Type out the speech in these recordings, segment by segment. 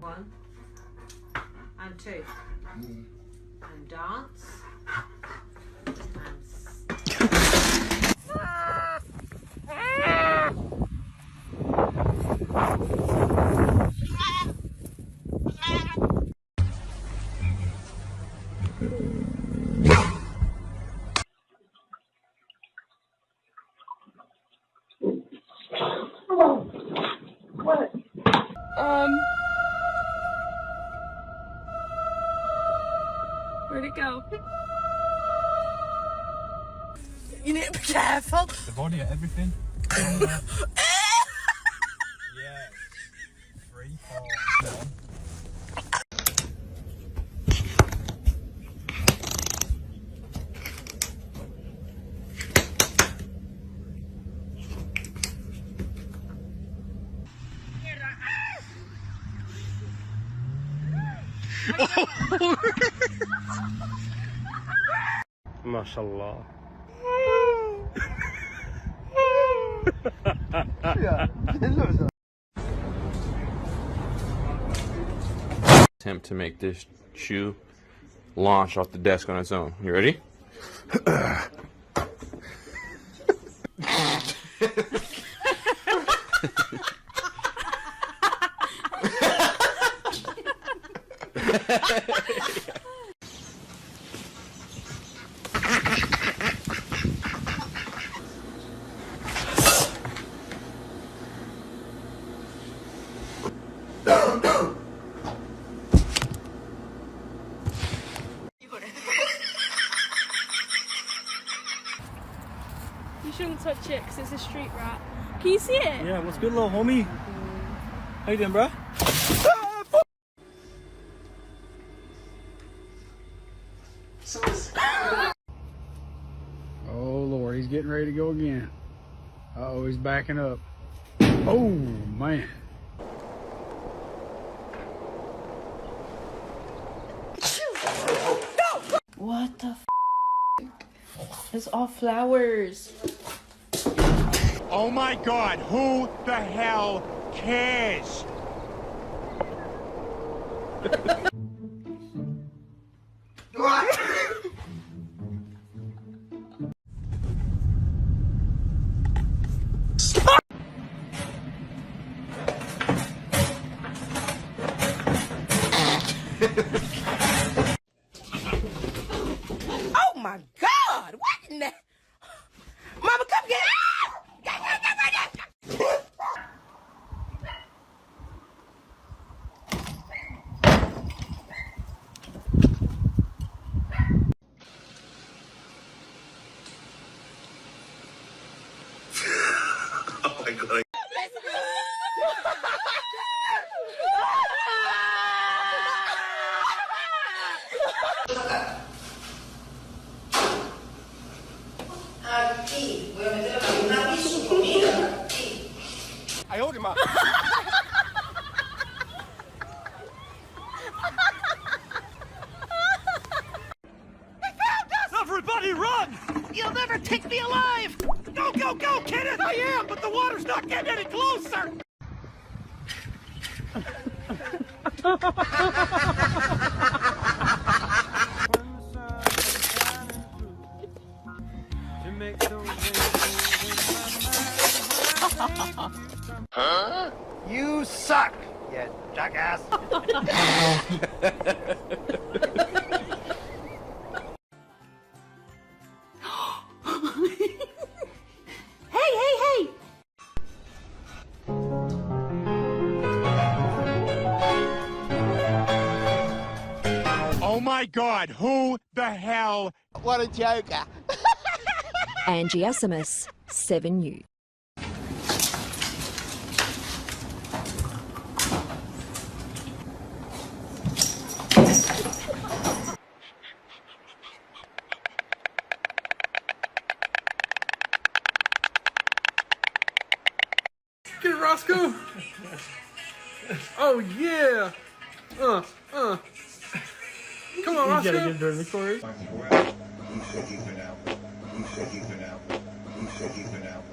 1 and 2 and dance and What? Where'd it go? You need to be careful. The body of everything. Yeah. 3, 4, 1. MashaAllah. Attempt to make this shoe launch off the desk on its own. You ready? You shouldn't touch it because it's a street rat. Can you see it? Yeah, what's good, little homie? How you doing, bro? Oh Lord, he's getting ready to go again. Uh-oh, he's backing up. Oh man. What the f? It's all flowers. Oh my God, who the hell cares? Oh my God! What in the? Mama, come get it! Oh my God. I owed him up. Everybody run! You'll never take me alive! Go, go, go, Kenneth! I am, but the water's not getting any closer! Huh? You suck, you jackass. Hey! Oh my God, who the hell? What a joker. Angie Asimus, 7 News. Get it, Roscoe! Oh yeah! Come on, Roscoe! You gotta get during the chorus. He said he's been out. He said he's been out. He said he's been out.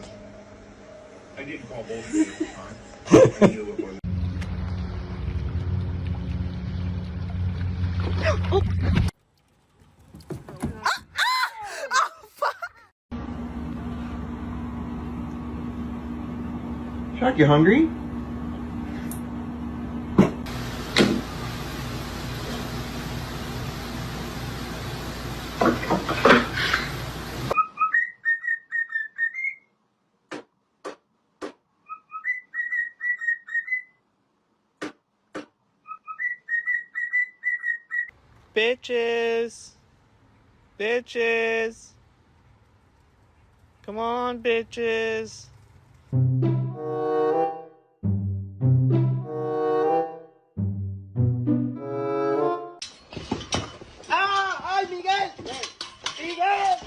I didn't call both of you at the time. I knew it wasn't. Shark, you hungry? Bitches. Bitches. Come on, bitches.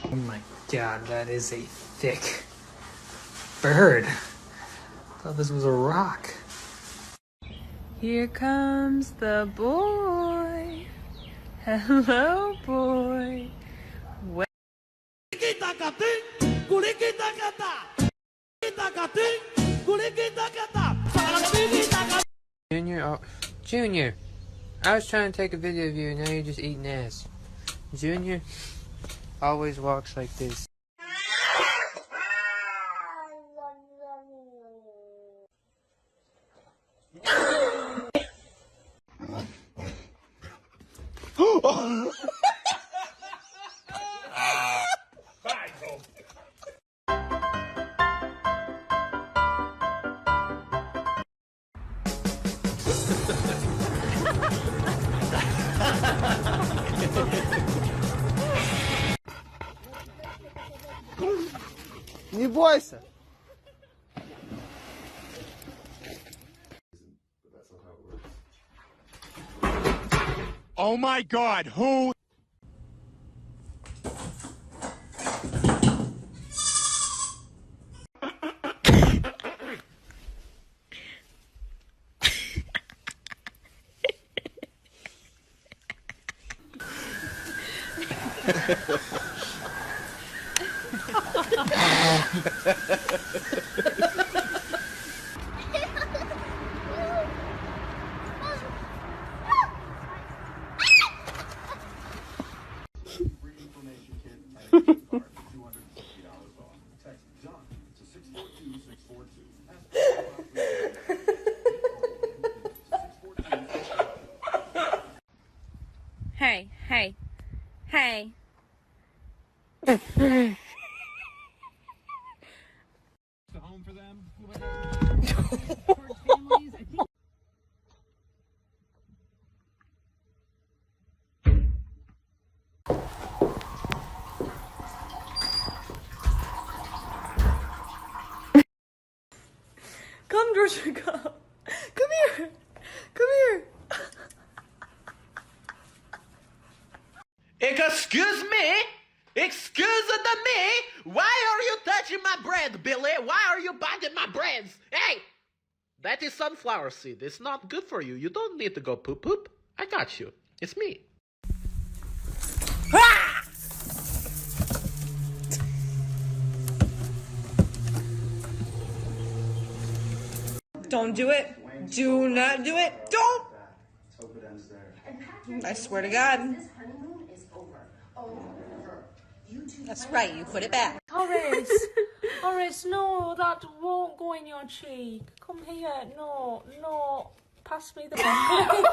Oh my god, that is a thick bird. I thought this was a rock. Here comes the boy. Hello, boy. Junior, I was trying to take a video of you and now you're just eating ass. Junior always walks like this. Не бойся. Oh my God, who? Hey, hey, hey. Home for them. Come, Georgia, come. Come here. Come here. Excuse me? Excuse me? Why are you touching my bread, Billy? Why are you biting my breads? Hey! That is sunflower seed. It's not good for you. You don't need to go poop poop. I got you. It's me. Don't do it. Do not do it. Don't. I swear to God. That's right. You put it back. Horace, Horace, no, that won't go in your cheek. Come here. No, no. Pass me the broccoli.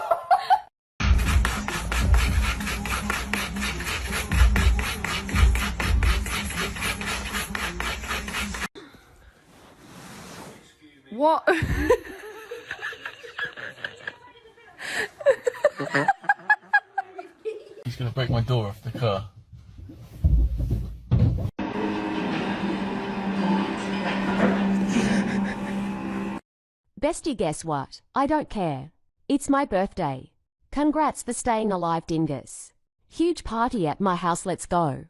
What? He's gonna break my door off the car. Bestie, guess what? I don't care. It's my birthday. Congrats for staying alive, dingus. Huge party at my house, let's go.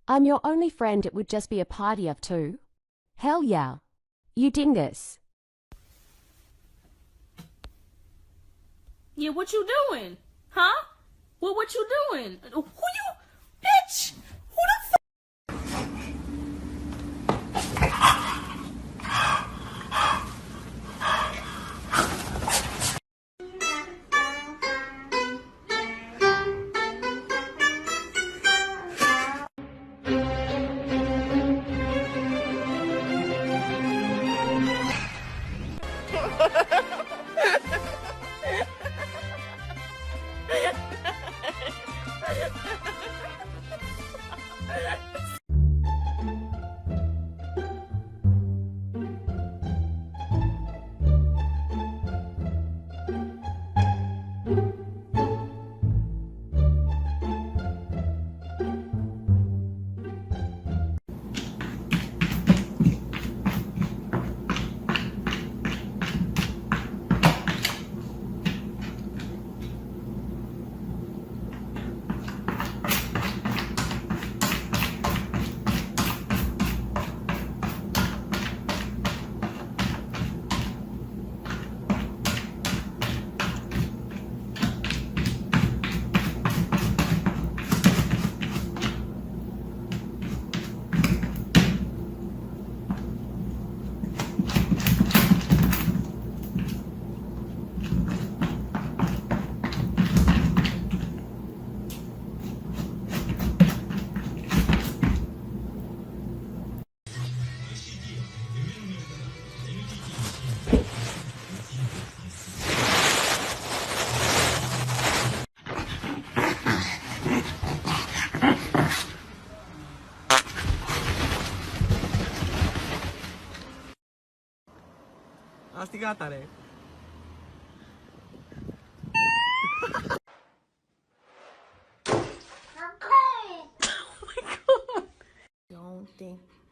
I'm your only friend, it would just be a party of two. Hell yeah. You dingus. Yeah, what you doing? Huh? Well, what you doing? Who you? Bitch! Who the fuck? Astigatare.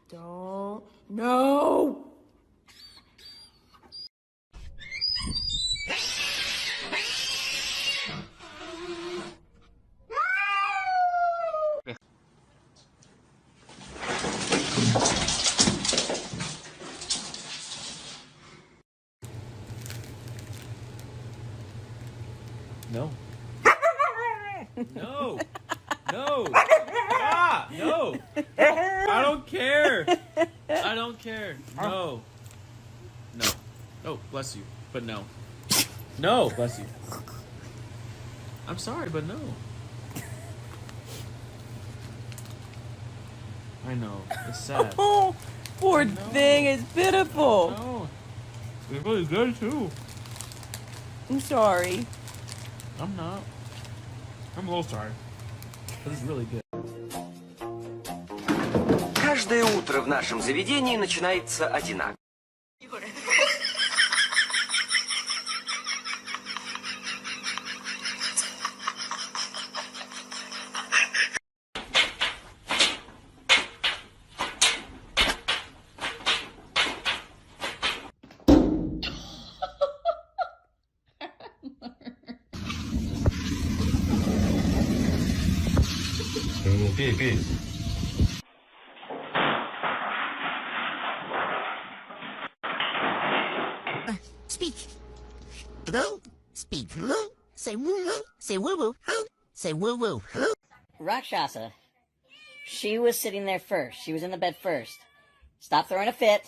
Don't. No! No. No. No. Ah, no. I don't care. I don't care. No. No. Oh, bless you. But no. No, bless you. I'm sorry, but no. I know. It's sad. Oh, poor thing. It's pitiful. No. It's really good, too. I'm sorry. I'm not. I'm a little sorry. But it's really good. Каждое утро в нашем заведении начинается одинаково. Пей. Speak. Hello? Speak. Hello? Say woo-woo. Say woo-woo. Say woo-woo. Hello? Rakshasa. She was sitting there first. She was in the bed first. Stop throwing a fit.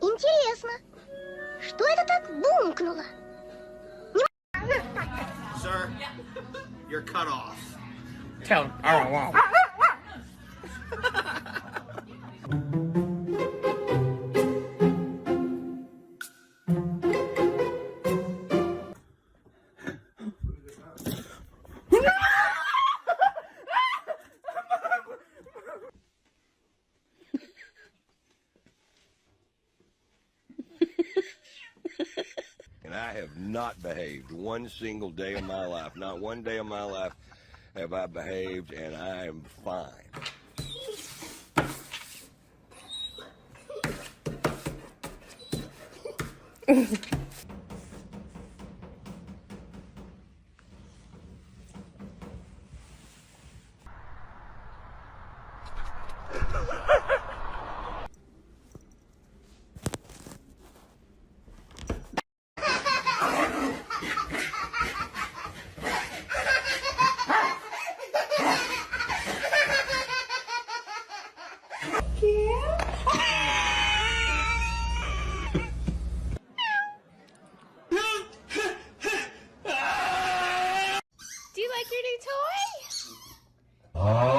Интересно, что это так бумкнуло? Sir, you're cut off. Tell him. Oh, wow. And I have not behaved one single day of my life. Not one day of my life have I behaved, and I am fine. Do you like your new toy? Oh.